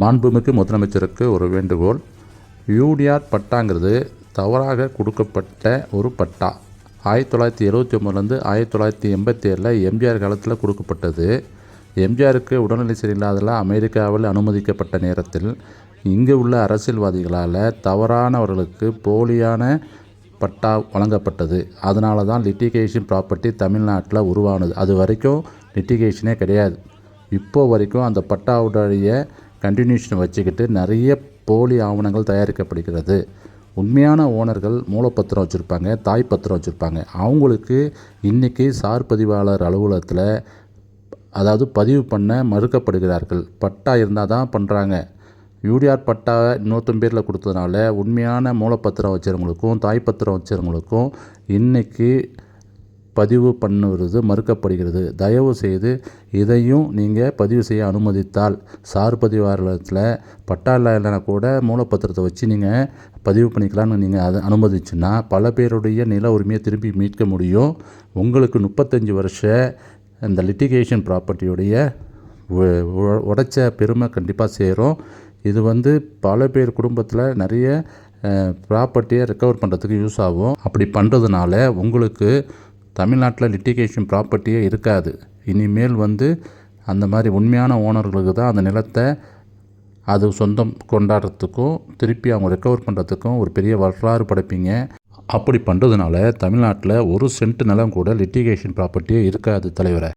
மாண்புமிகு முதலமைச்சருக்கு ஒரு வேண்டுகோள். யூடிஆர் பட்டாங்கிறது தவறாக கொடுக்கப்பட்ட ஒரு பட்டா. 1979லேருந்து 1987 எம்ஜிஆர் காலத்தில் கொடுக்கப்பட்டது. எம்ஜிஆருக்கு உடல்நிலை சரியில்லாதல அமெரிக்காவில் அனுமதிக்கப்பட்ட நேரத்தில் இங்கு உள்ள அரசியல்வாதிகளால் தவறானவர்களுக்கு போலியான பட்டா வழங்கப்பட்டது. அதனால தான் லிட்டிகேஷன் ப்ராப்பர்ட்டி தமிழ்நாட்டில் உருவானது. அது வரைக்கும் லிட்டிகேஷனே கிடையாது. இப்போ வரைக்கும் அந்த பட்டாவுடைய கண்டினியூஷனை வச்சுக்கிட்டு நிறைய போலி ஆவணங்கள் தயாரிக்கப்படுகிறது. உண்மையான ஓனர்கள் மூலப்பத்திரம் வச்சுருப்பாங்க, தாய் பத்திரம் வச்சுருப்பாங்க. அவங்களுக்கு இன்றைக்கி சார் பதிவாளர் அலுவலகத்தில் அதாவது பதிவு பண்ண மறுக்கப்படுகிறார்கள். பட்டா இருந்தால் தான் பண்ணுறாங்க. யூடிஆர் பட்டா இன்னொருத்தன் பேரில் கொடுத்ததுனால உண்மையான மூலப்பத்திரம் வச்சுருவங்களுக்கும் தாய் பத்திரம் வச்சுருவங்களுக்கும் இன்றைக்கி பதிவு பண்ணுவது மறுக்கப்படுகிறது. தயவு செய்து இதையும் நீங்கள் பதிவு செய்ய அனுமதித்தால் சார் பதிவாளத்தில் பட்டா இல்லைனா கூட மூலப்பத்திரத்தை வச்சு நீங்கள் பதிவு பண்ணிக்கலான்னு நீங்கள் அதை அனுமதிச்சுன்னா பல பேருடைய நில உரிமையை திருப்பி மீட்க முடியும். உங்களுக்கு 35 வருஷ இந்த லிட்டிகேஷன் ப்ராப்பர்ட்டியுடைய உடைச்ச பெருமை கண்டிப்பாக சேரும். இது பல பேர் குடும்பத்தில் நிறைய ப்ராப்பர்ட்டியை ரெக்கவர் பண்ணுறதுக்கு யூஸ் ஆகும். அப்படி பண்ணுறதுனால உங்களுக்கு தமிழ்நாட்டில் லிட்டிகேஷன் ப்ராப்பர்ட்டியே இருக்காது. இனிமேல் அந்த மாதிரி உண்மையான ஓனர்களுக்கு தான் அந்த நிலத்தை அது சொந்தம் கொண்டாடுறதுக்கும் திருப்பி அவங்க ரெக்கவர் பண்ணுறதுக்கும் ஒரு பெரிய வரலாறு படைப்பீங்க. அப்படி பண்ணுறதுனால தமிழ்நாட்டில் 1 சென்ட் நிலம் கூட லிட்டிகேஷன் ப்ராப்பர்ட்டியே இருக்காது தலைவரை.